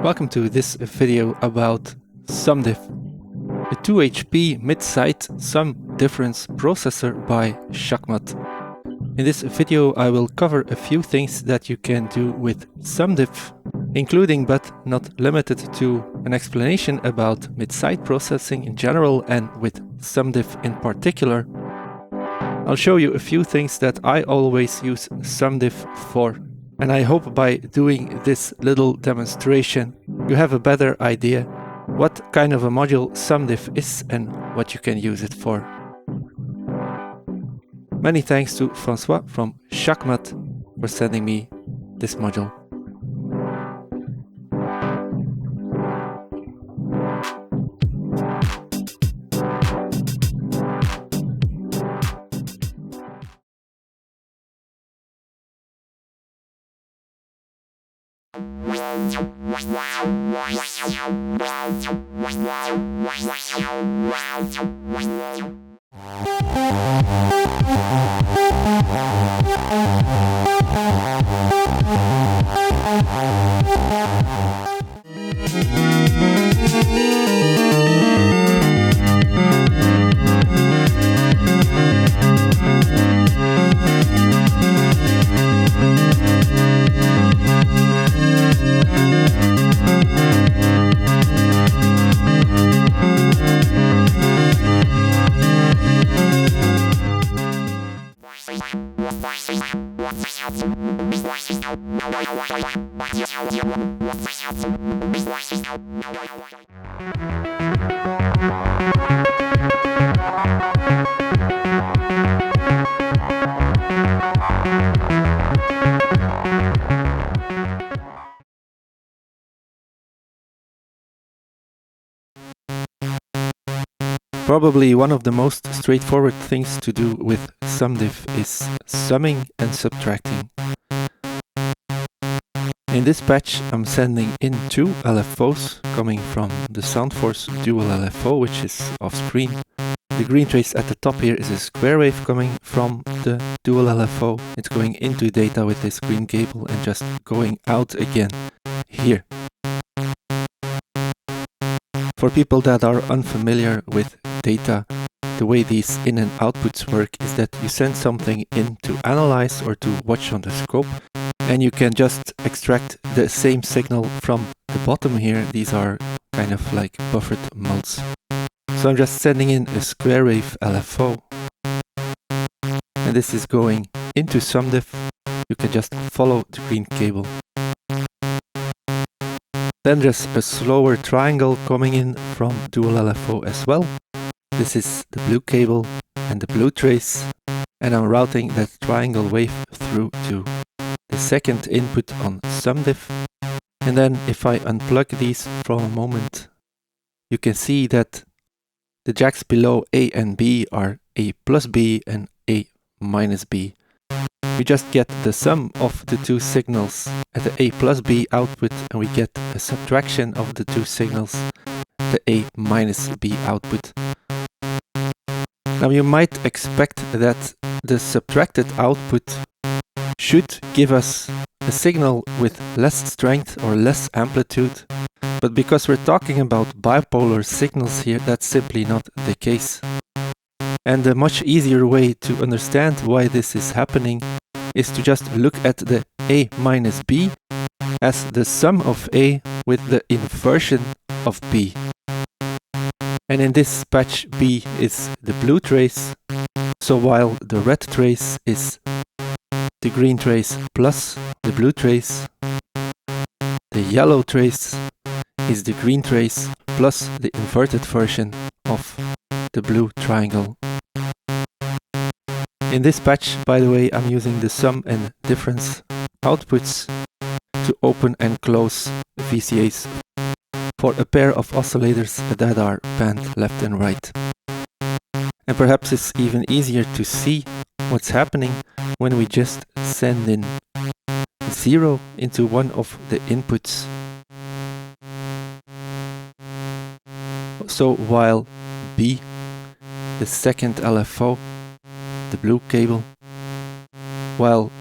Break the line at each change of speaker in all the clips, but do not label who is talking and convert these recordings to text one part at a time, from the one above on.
Welcome to this video about SUMDIF, a 2HP mid-side sum difference processor by Shakmat. In this video I will cover a few things that you can do with SUMDIF, including but not limited to an explanation about mid-side processing in general and with SUMDIF in particular. I'll show you a few things that I always use SUMDIF for. And I hope by doing this little demonstration you have a better idea what kind of a module SUMDIF is and what you can use it for. Many thanks to François from Shakmat for sending me this module. Probably one of the most straightforward things to do with SUMDIF is summing and subtracting. In this patch I'm sending in two LFOs coming from the Soundforce dual LFO, which is off screen. The green trace at the top here is a square wave coming from the dual LFO. It's going into data with this green cable and just going out again here. For people that are unfamiliar with data, the way these in and outputs work is that you send something in to analyze or to watch on the scope, and you can just extract the same signal from the bottom here. These are kind of like buffered mults. So I'm just sending in a square wave LFO, and this is going into SUMDIF. You can just follow the green cable. Then there's a slower triangle coming in from dual LFO as well. This is the blue cable and the blue trace, and I'm routing that triangle wave through to the second input on SUMDIF. And then if I unplug these for a moment, you can see that the jacks below A and B are A plus B and A minus B. We just get the sum of the two signals at the A plus B output, and we get a subtraction of the two signals at the A minus B output. Now you might expect that the subtracted output should give us a signal with less strength or less amplitude, but because we're talking about bipolar signals here, that's simply not the case. And a much easier way to understand why this is happening is to just look at the A minus B as the sum of A with the inversion of B. And in this patch, B is the blue trace, so while the red trace is the green trace plus the blue trace, the yellow trace is the green trace plus the inverted version of the blue triangle. In this patch, by the way, I'm using the sum and difference outputs to open and close VCAs for a pair of oscillators that are panned left and right. And perhaps it's even easier to see what's happening when we just send in 0 into one of the inputs. So while B, the second LFO, the blue cable, while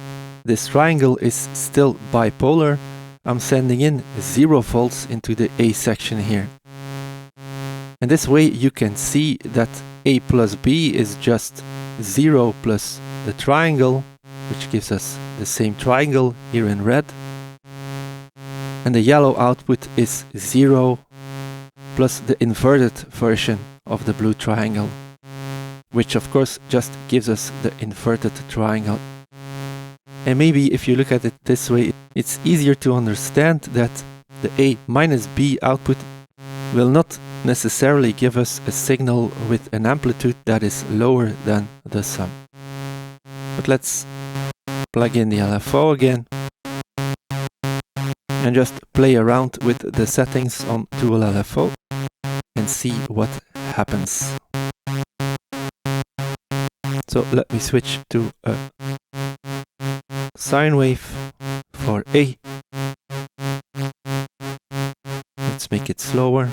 this triangle is still bipolar, I'm sending in 0 volts into the A section here. And this way you can see that A plus B is just 0 plus the triangle, which gives us the same triangle here in red. And the yellow output is 0 plus the inverted version of the blue triangle, which of course just gives us the inverted triangle. And maybe if you look at it this way, it's easier to understand that the A minus B output will not necessarily give us a signal with an amplitude that is lower than the sum. But let's plug in the LFO again and just play around with the settings on dual LFO and see what happens. So let me switch to a sine wave for A. Let's make it slower.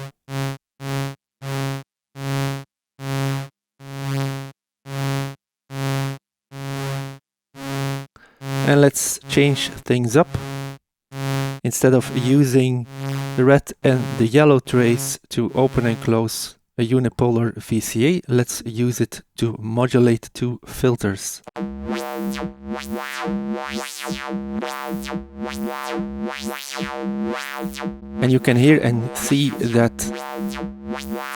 And let's change things up. Instead of using the red and the yellow trace to open and close a unipolar VCA, let's use it to modulate 2 filters. And you can hear and see that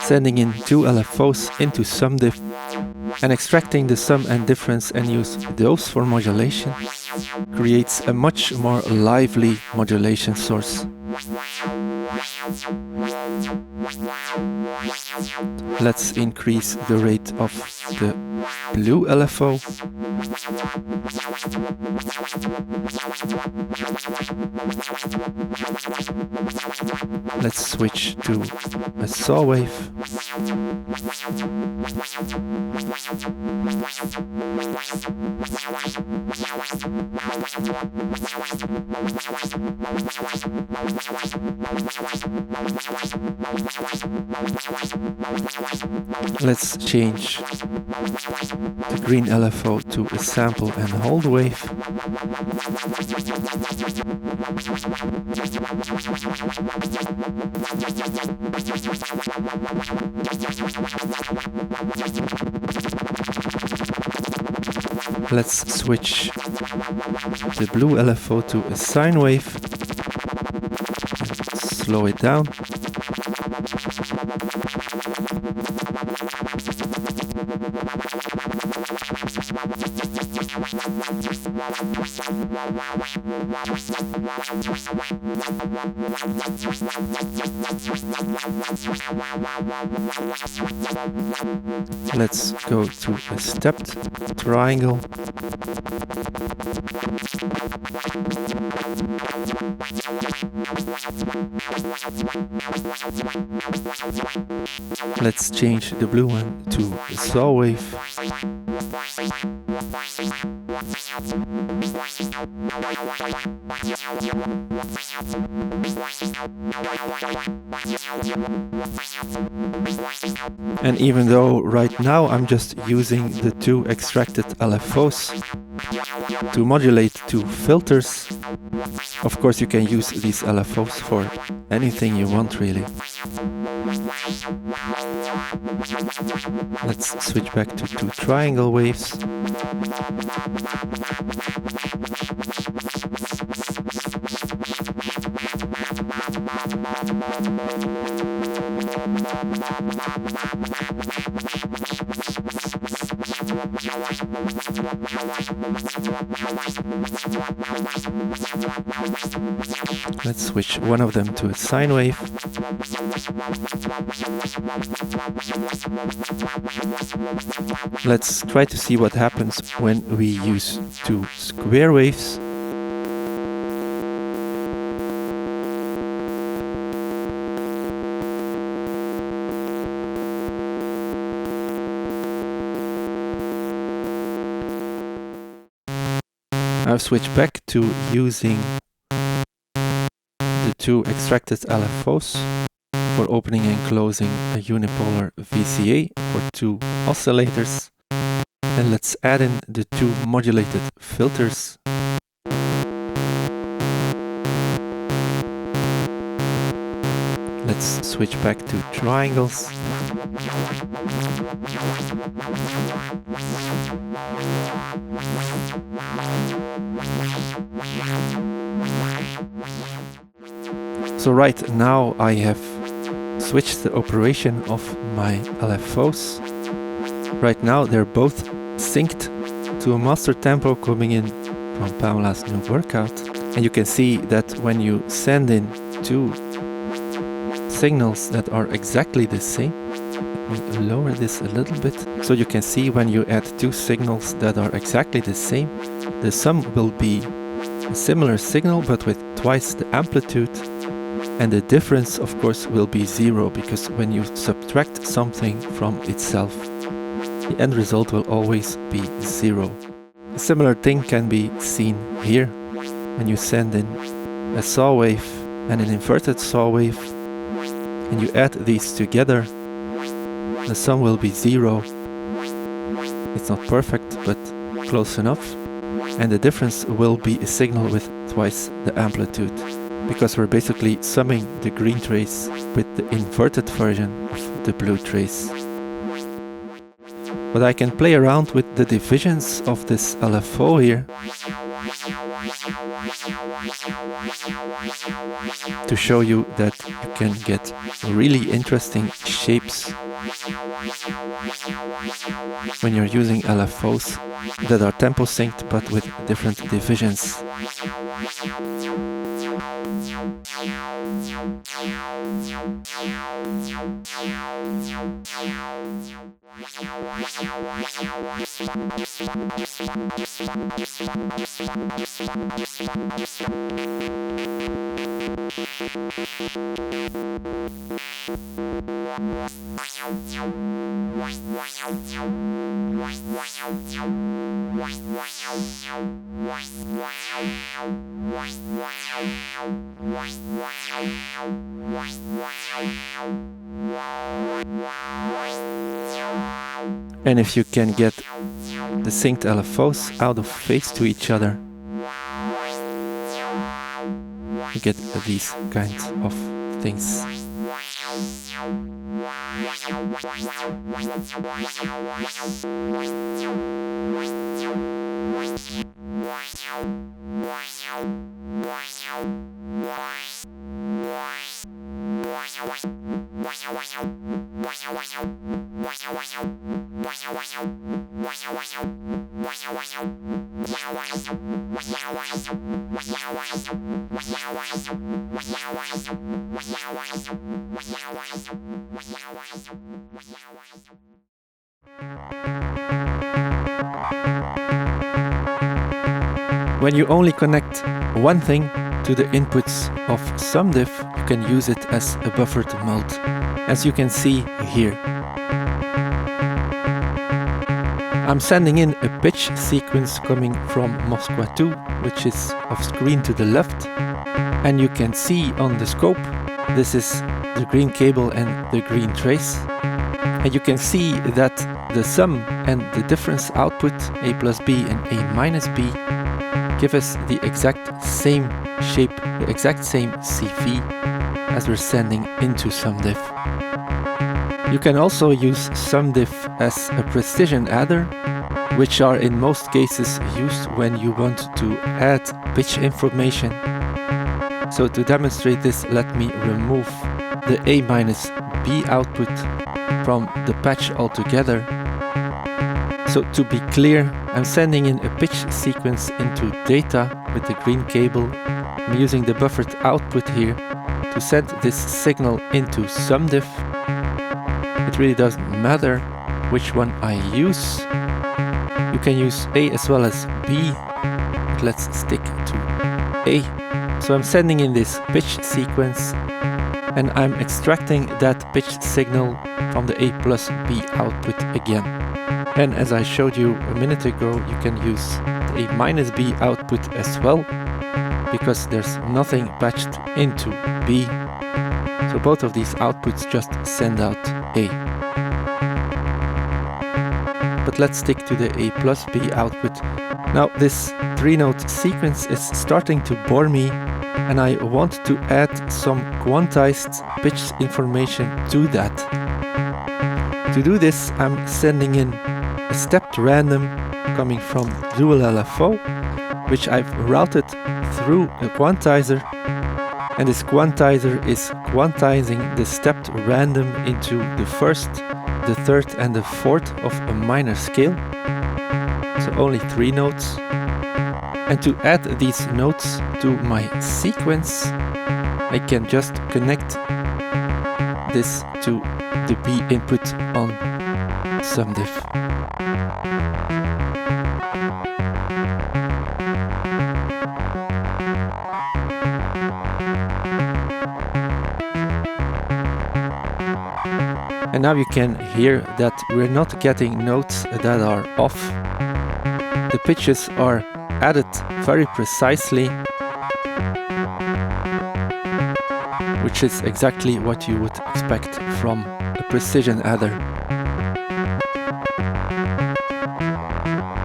sending in 2 LFOs into SUMDIF and extracting the sum and difference and use those for modulation creates a much more lively modulation source. Let's increase the rate of the blue LFO. Let's switch to a saw wave. Let's change the green LFO to a sample and hold wave. Let's switch the blue LFO to a sine wave. Slow it down. Let's go to a stepped triangle. Let's change the blue one to a saw wave. And even though right now I'm just using the 2 extracted LFOs to modulate 2 filters, of course you can use these LFOs for anything you want really. Let's switch back to 2 triangle waves. Let's switch one of them to a sine wave. Let's try to see what happens when we use 2 square waves. I've switched back to using the 2 extracted LFOs for opening and closing a unipolar VCA for 2 oscillators. And let's add in the 2 modulated filters. let's switch back to triangles. So right now I have switched the operation of my LFOs. Right now they're both synced to a master tempo coming in from Pamela's new workout. And you can see that when you send in two signals that are exactly the same, let me lower this a little bit, so you can see when you add two signals that are exactly the same, the sum will be a similar signal but with twice the amplitude. And the difference, of course, will be zero, because when you subtract something from itself, the end result will always be zero. A similar thing can be seen here. When you send in a saw wave and an inverted saw wave, and you add these together, the sum will be zero. It's not perfect, but close enough. And the difference will be a signal with twice the amplitude, because we're basically summing the green trace with the inverted version of the blue trace. But I can play around with the divisions of this LFO here to show you that you can get really interesting shapes when you're using LFOs that are tempo synced but with different divisions. And if you can get the synced LFOs out of phase to each other, you get these kinds of things. When you only connect one thing to the inputs of SUMDIF, you can use it as a buffered mult, as you can see here. I'm sending in a pitch sequence coming from Moscow 2, which is off screen to the left, and you can see on the scope, this is the green cable and the green trace, and you can see that the sum and the difference output, A plus B and A minus B, give us the exact same shape, the exact same CV as we're sending into SUMDIF. You can also use SUMDIF as a precision adder, which are in most cases used when you want to add pitch information. So to demonstrate this, let me remove the A minus B output from the patch altogether. So to be clear, I'm sending in a pitch sequence into data with the green cable. I'm using the buffered output here to send this signal into SUMDIF. It really doesn't matter which one I use. You can use A as well as B, but let's stick to A. So I'm sending in this pitch sequence and I'm extracting that pitch signal from the A plus B output again. And as I showed you a minute ago, you can use the A minus B output as well, because there's nothing patched into B. So both of these outputs just send out A. But let's stick to the A plus B output. Now this 3-note sequence is starting to bore me and I want to add some quantized pitch information to that. To do this, I'm sending in a stepped random coming from dual LFO, which I've routed through a quantizer, and this quantizer is quantizing the stepped random into the first, the third and the fourth of a minor scale, so only 3 notes. And to add these notes to my sequence, I can just connect this to the B input on SUMDIF. And now you can hear that we're not getting notes that are off. The pitches are added very precisely, which is exactly what you would expect from a precision adder.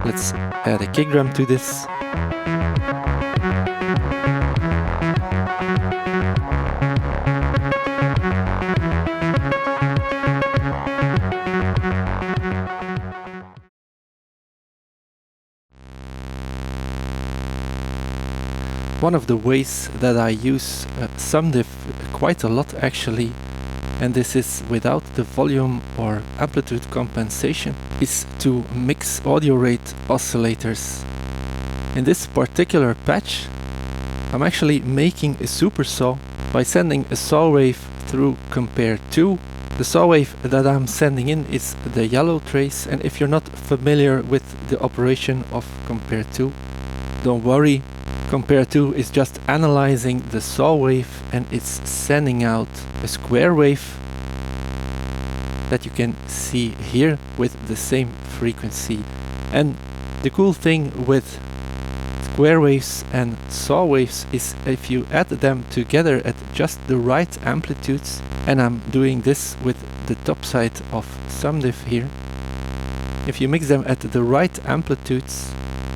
Let's add a kick drum to this. One of the ways that I use SUMDIF quite a lot actually, and this is without the volume or amplitude compensation, is to mix audio rate oscillators. In this particular patch, I'm actually making a supersaw by sending a saw wave through compare2. The saw wave that I'm sending in is the yellow trace, and if you're not familiar with the operation of compare2, don't worry. Compare2 is just analyzing the saw wave and it's sending out a square wave that you can see here with the same frequency. And the cool thing with square waves and saw waves is if you add them together at just the right amplitudes, and I'm doing this with the top side of SUMDIF here, if you mix them at the right amplitudes,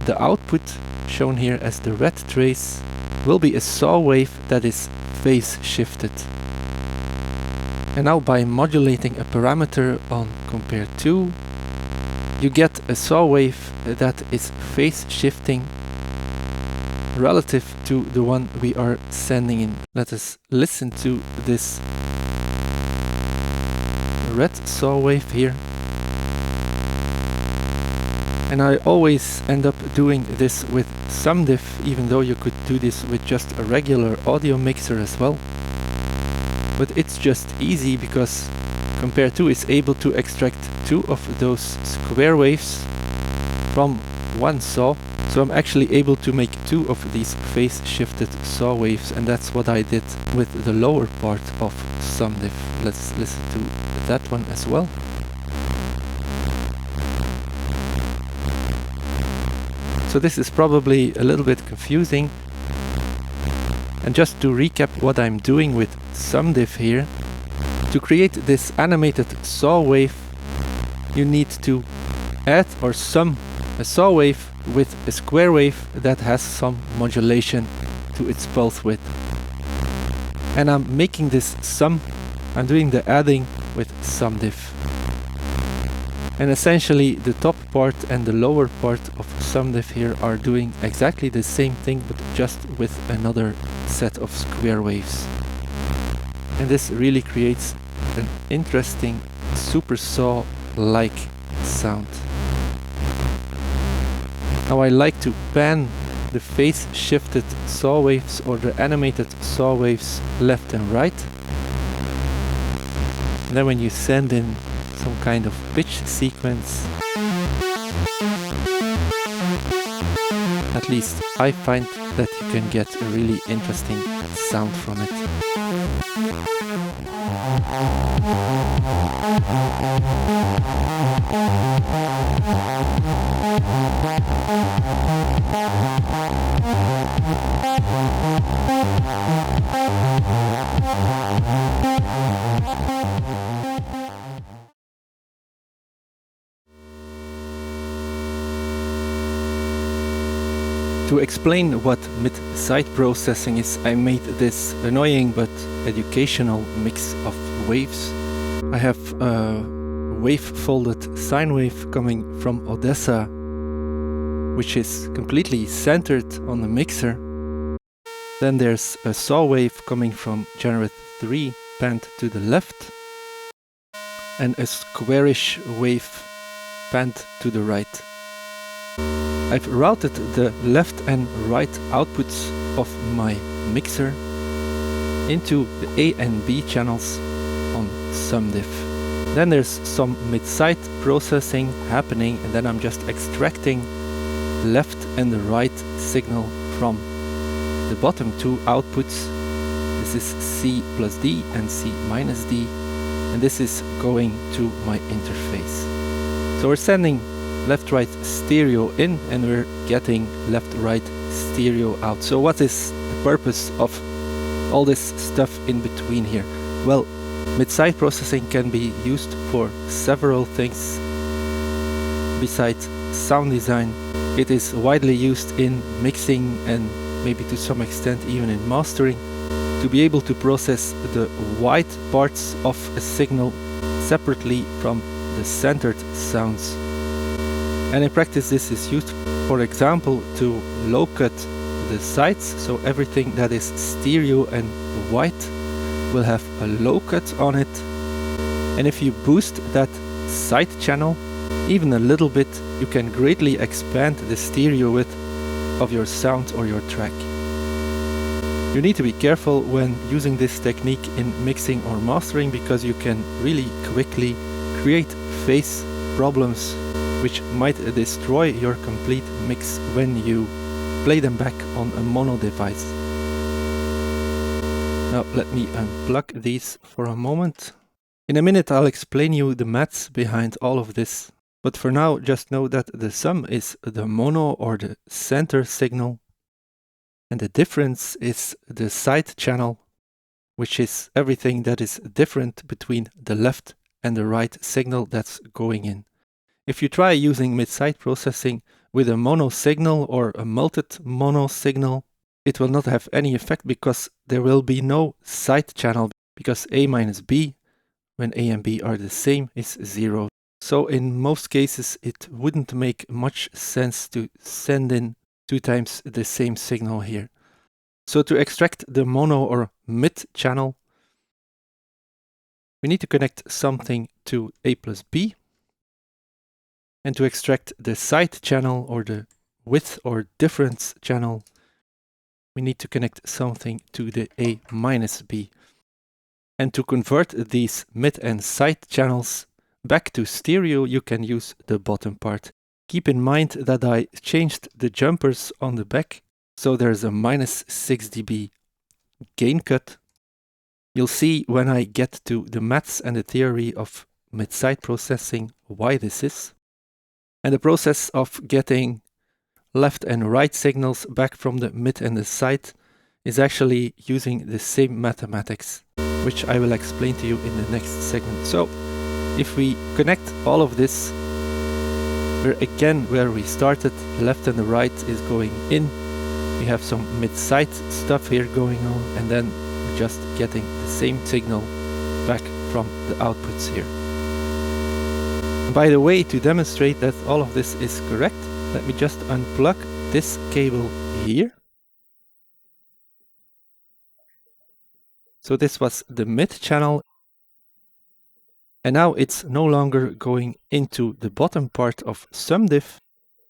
the output, shown here as the red trace, will be a saw wave that is phase shifted. And now by modulating a parameter on compare2, you get a saw wave that is phase shifting relative to the one we are sending in. Let us listen to this red saw wave here. And I always end up doing this with SUMDIF, even though you could do this with just a regular audio mixer as well. But it's just easy because compare2 is able to extract 2 of those square waves from one saw. So I'm actually able to make 2 of these phase shifted saw waves, and that's what I did with the lower part of SUMDIF. Let's listen to that one as well. So this is probably a little bit confusing. And just to recap what I'm doing with SUMDIF here, to create this animated saw wave, you need to add or sum a saw wave with a square wave that has some modulation to its pulse width. And I'm making this sum, I'm doing the adding with SUMDIF. And essentially the top part and the lower part of SUMDIF here are doing exactly the same thing, but just with another set of square waves. And this really creates an interesting supersaw-like sound. Now I like to pan the phase shifted saw waves or the animated saw waves left and right. And then when you send in some kind of pitch sequence, at least I find that you can get a really interesting sound from it. To explain what mid-side processing is, I made this annoying but educational mix of waves. I have a wave-folded sine wave coming from Odessa, which is completely centered on the mixer. Then there's a saw wave coming from generator 3 panned to the left, and a squarish wave panned to the right. I've routed the left and right outputs of my mixer into the A and B channels on SUMDIF. Then there's some mid-side processing happening, and then I'm just extracting left and the right signal from the bottom two outputs. This is C plus D and C minus D, and this is going to my interface. So we're sending left-right stereo in, and we're getting left-right stereo out. So what is the purpose of all this stuff in between here? Well, mid-side processing can be used for several things. Besides sound design, it is widely used in mixing and maybe to some extent even in mastering, to be able to process the wide parts of a signal separately from the centered sounds. And in practice this is used, for example, to low cut the sides, so everything that is stereo and white will have a low cut on it. And if you boost that side channel even a little bit, you can greatly expand the stereo width of your sound or your track. You need to be careful when using this technique in mixing or mastering, because you can really quickly create phase problems which might destroy your complete mix when you play them back on a mono device. Now let me unplug these for a moment. In a minute I'll explain you the maths behind all of this, but for now just know that the sum is the mono or the center signal, and the difference is the side channel, which is everything that is different between the left and the right signal that's going in. If you try using mid-side processing with a mono signal or a multed mono signal, it will not have any effect because there will be no side channel, because A minus B, when A and B are the same, is 0. So in most cases it wouldn't make much sense to send in 2 times the same signal here. So to extract the mono or mid channel, we need to connect something to A plus B. And to extract the side channel or the width or difference channel, we need to connect something to the A minus B. And to convert these mid and side channels back to stereo, you can use the bottom part. Keep in mind that I changed the jumpers on the back, so there's a minus 6 dB gain cut. You'll see when I get to the maths and the theory of mid-side processing why this is. And the process of getting left and right signals back from the mid and the side is actually using the same mathematics, which I will explain to you in the next segment. So, if we connect all of this, we're again where we started. The left and the right is going in. We have some mid-side stuff here going on, and then we're just getting the same signal back from the outputs here. By the way, to demonstrate that all of this is correct, let me just unplug this cable here. So this was the mid channel, and now it's no longer going into the bottom part of SUMDIF,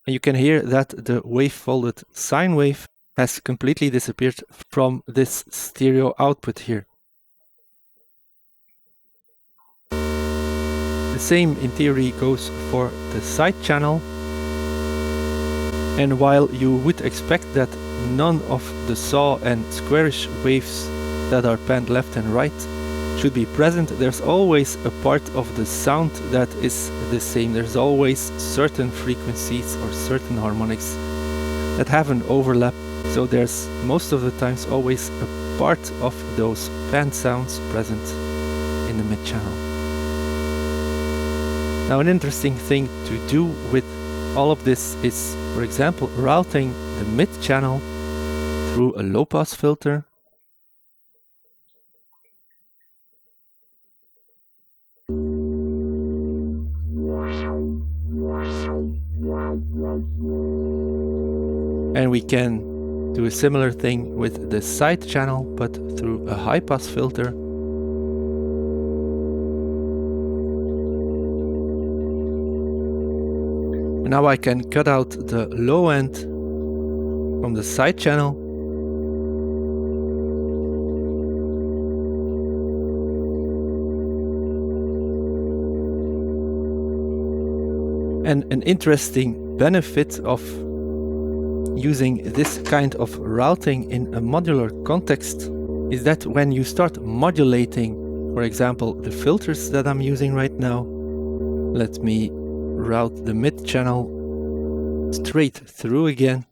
and you can hear that the wave-folded sine wave has completely disappeared from this stereo output here. The same in theory goes for the side channel, and while you would expect that none of the saw and squarish waves that are panned left and right should be present, there's always a part of the sound that is the same. There's always certain frequencies or certain harmonics that have an overlap, so there's most of the times always a part of those panned sounds present in the mid channel. Now, an interesting thing to do with all of this is, for example, routing the mid channel through a low pass filter. And we can do a similar thing with the side channel, but through a high pass filter. Now I can cut out the low end from the side channel. And an interesting benefit of using this kind of routing in a modular context is that when you start modulating, for example, the filters that I'm using right now, let me route the mid channel straight through again.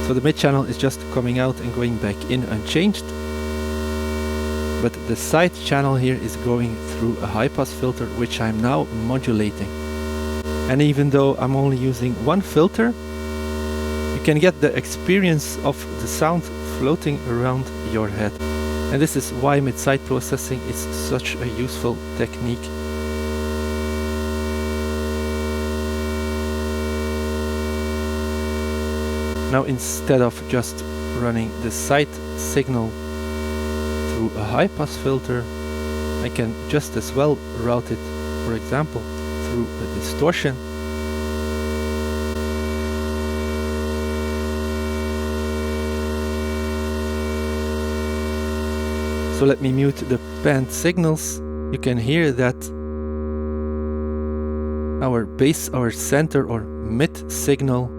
So the mid channel is just coming out and going back in unchanged. But the side channel here is going through a high pass filter, which I'm now modulating. And even though I'm only using one filter, you can get the experience of the sound floating around your head. And this is why mid-side processing is such a useful technique. Now, instead of just running the side signal through a high pass filter, I can just as well route it, for example, through a distortion. So let me mute the panned signals. You can hear that our base, our center or mid signal,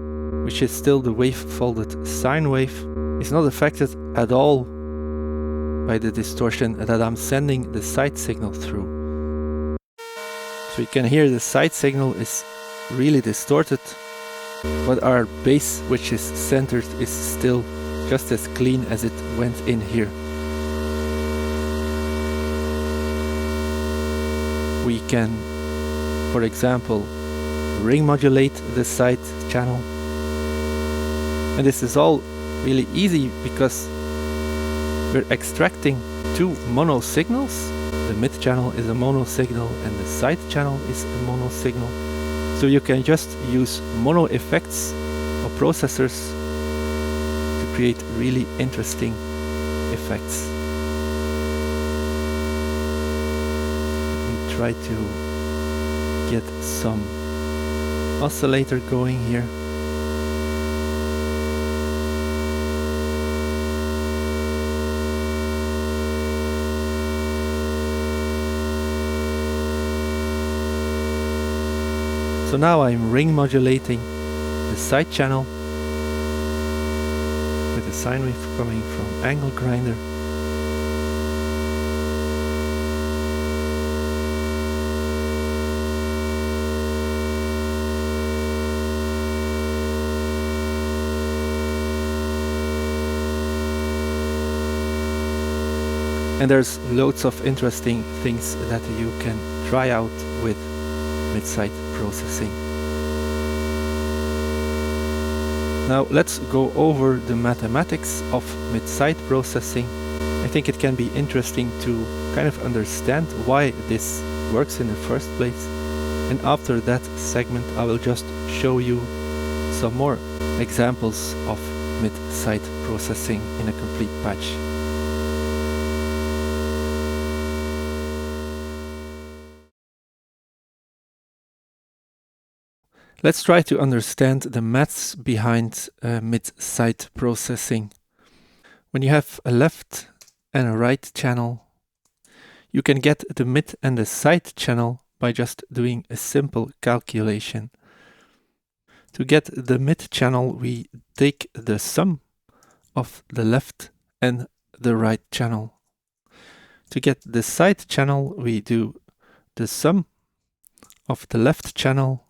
which is still the wave folded sine wave, is not affected at all by the distortion that I'm sending the side signal through. So you can hear the side signal is really distorted, but our base, which is centered, is still just as clean as it went in here. We can, for example, ring modulate the side channel. And this is all really easy because we're extracting two mono signals. The mid channel is a mono signal and the side channel is a mono signal. So you can just use mono effects or processors to create really interesting effects. Let me try to get some oscillator going here. So now I'm ring modulating the side channel with a sine wave coming from angle grinder. And there's loads of interesting things that you can try out with mid-side processing. Now let's go over the mathematics of mid-side processing. I think it can be interesting to kind of understand why this works in the first place. And after that segment I will just show you some more examples of mid-side processing in a complete patch. Let's try to understand the maths behind mid-side processing. When you have a left and a right channel, you can get the mid and the side channel by just doing a simple calculation. To get the mid channel, we take the sum of the left and the right channel. To get the side channel, we do the sum of the left channel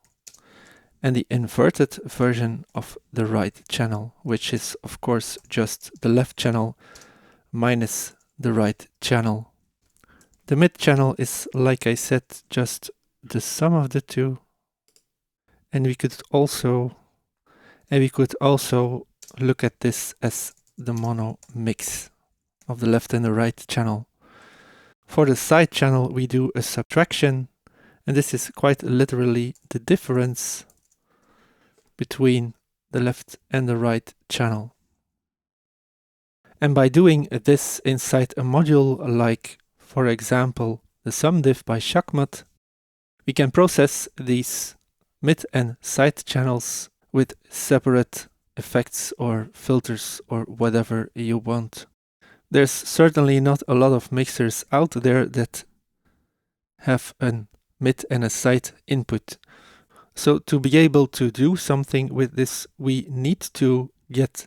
and the inverted version of the right channel, which is of course just the left channel minus the right channel. The mid channel is, like I said, just the sum of the two. And we could also And we could also look at this as the mono mix of the left and the right channel. For the side channel, we do a subtraction, and this is quite literally the difference between the left and the right channel. And by doing this inside a module like, for example, the SUMDIF by Shakmat, we can process these mid and side channels with separate effects or filters or whatever you want. There's certainly not a lot of mixers out there that have a mid and a side input. So to be able to do something with this, we need to get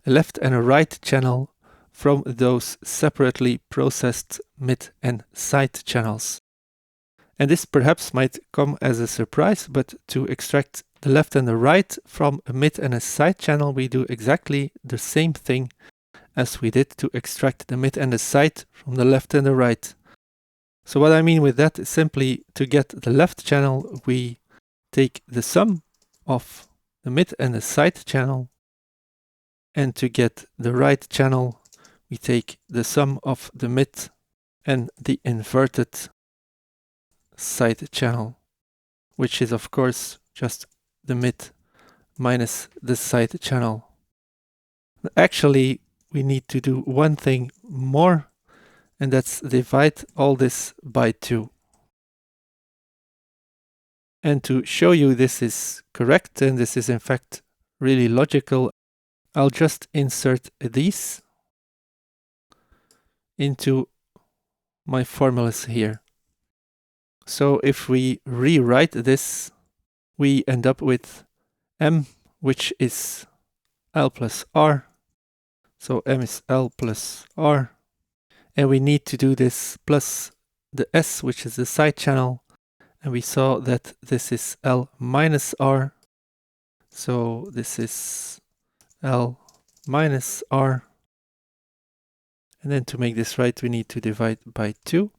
a left and a right channel from those separately processed mid and side channels. And this perhaps might come as a surprise, but to extract the left and the right from a mid and a side channel, we do exactly the same thing as we did to extract the mid and the side from the left and the right. So what I mean with that is simply to get the left channel, we take the sum of the mid and the side channel, and to get the right channel, we take the sum of the mid and the inverted side channel, which is of course just the mid minus the side channel. Actually, we need to do one thing more, and that's divide all this by 2. And to show you this is correct, and this is in fact really logical, I'll just insert these into my formulas here. So if we rewrite this, we end up with M, which is L plus R. So M is L plus R. And we need to do this plus the S, which is the side channel. And we saw that this is L minus R. So this is L minus R. And then to make this right, we need to divide by 2.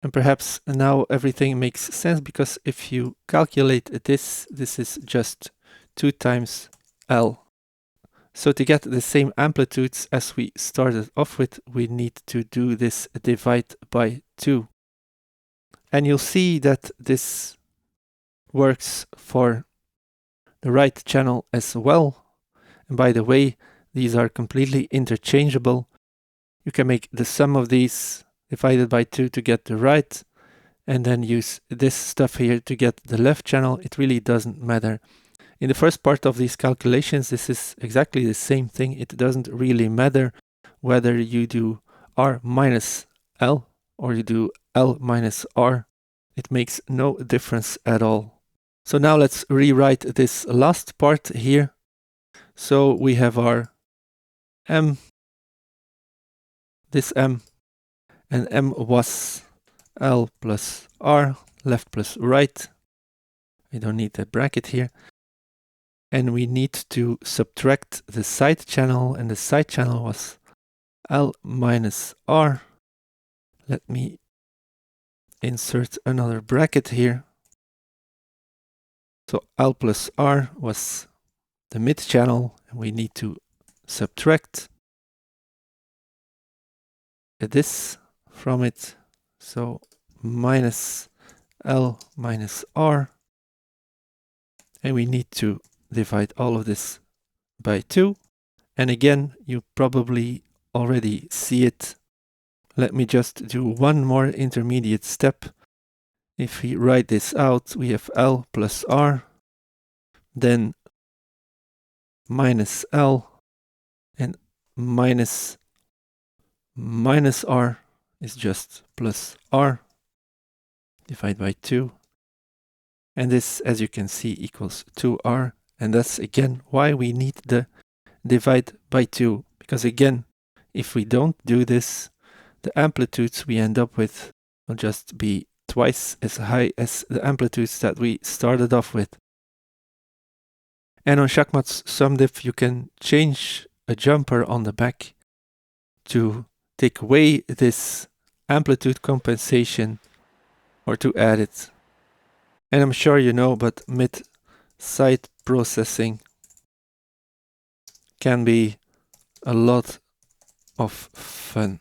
And perhaps now everything makes sense, because if you calculate this, this is just 2 times L. So to get the same amplitudes as we started off with, we need to do this divide by 2. And you'll see that this works for the right channel as well. And by the way, these are completely interchangeable. You can make the sum of these divided by 2 to get the right, and then use this stuff here to get the left channel. It really doesn't matter. In the first part of these calculations, this is exactly the same thing. It doesn't really matter whether you do R minus L or you do L minus R. It makes no difference at all. So now let's rewrite this last part here. So we have our M, this M, and M was L plus R, left plus right. We don't need that bracket here. And we need to subtract the side channel, and the side channel was L minus R. Let me insert another bracket here. So L plus R was the mid channel, and we need to subtract this from it. So minus L minus R. And we need to divide all of this by 2. And again, you probably already see it. Let me just do one more intermediate step. If we write this out, we have L plus R, then minus L, and minus R is just plus R, divide by 2. And this, as you can see, equals 2R. And that's again why we need the divide by 2. Because again, if we don't do this, the amplitudes we end up with will just be twice as high as the amplitudes that we started off with. And on Shakmat's SUMDIF, you can change a jumper on the back to take away this amplitude compensation or to add it. And I'm sure you know, but mid, side processing can be a lot of fun.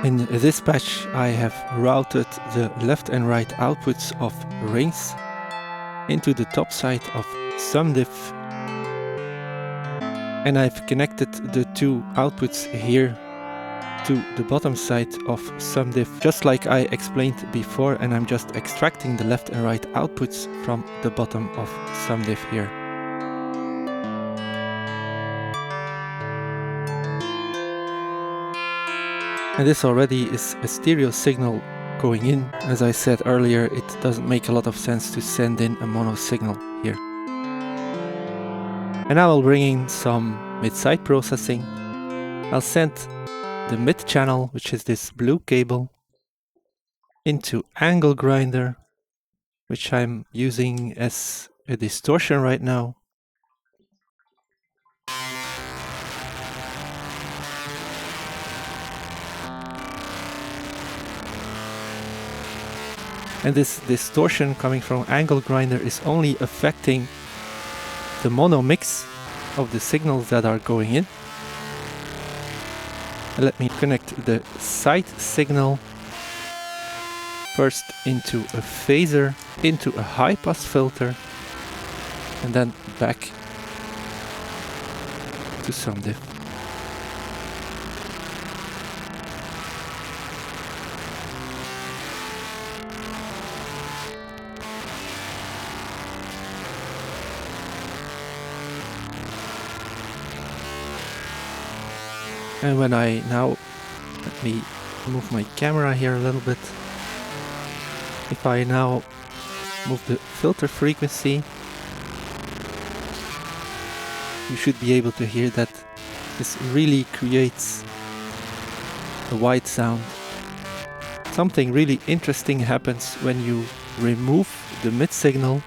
In this patch I have routed the left and right outputs of rings into the top side of SUMDIF, and I've connected the two outputs here to the bottom side of SUMDIF, just like I explained before, and I'm just extracting the left and right outputs from the bottom of SUMDIF here. And this already is a stereo signal going in. As I said earlier, it doesn't make a lot of sense to send in a mono signal here. And now I'll bring in some mid-side processing. I'll send the mid channel, which is this blue cable, into angle grinder, which I'm using as a distortion right now. And this distortion coming from angle grinder is only affecting the mono mix of the signals that are going in. And let me connect the side signal first into a phaser, into a high pass filter, and then back to SUMDIF. And when I now, let me move my camera here a little bit. If I now move the filter frequency, you should be able to hear that this really creates a white sound. Something really interesting happens when you remove the mid signal.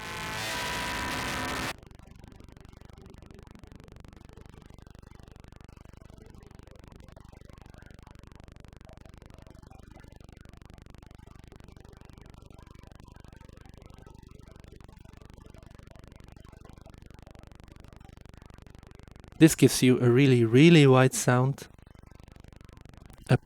This gives you a really white sound,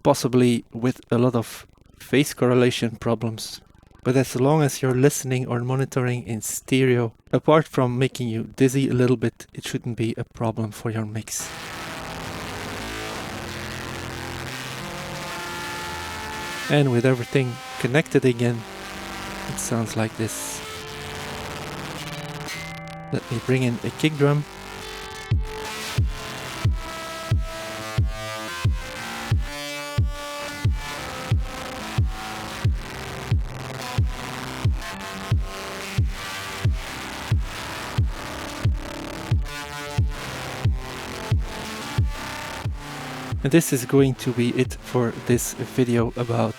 possibly with a lot of phase correlation problems. But as long as you're listening or monitoring in stereo, apart from making you dizzy a little bit, it shouldn't be a problem for your mix. And with everything connected again, it sounds like this. Let me bring in a kick drum. And this is going to be it for this video about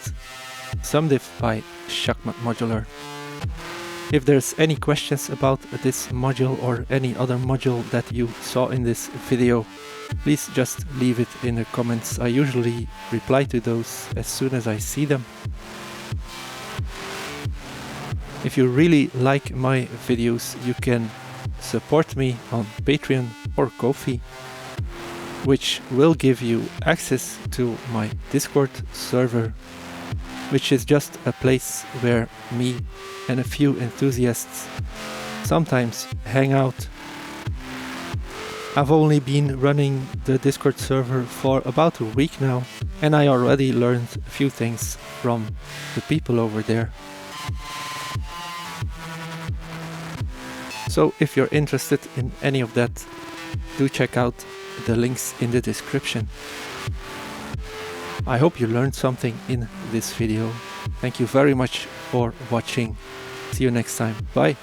SUMDIF by Shakmat Modular. If there's any questions about this module or any other module that you saw in this video, please just leave it in the comments. I usually reply to those as soon as I see them. If you really like my videos, you can support me on Patreon or Ko-fi, which will give you access to my Discord server, which is just a place where me and a few enthusiasts sometimes hang out. I've only been running the Discord server for about a week now, and I already learned a few things from the people over there. So if you're interested in any of that, do check out the links in the description. I hope you learned something in this video. Thank you very much for watching. See you next time. Bye.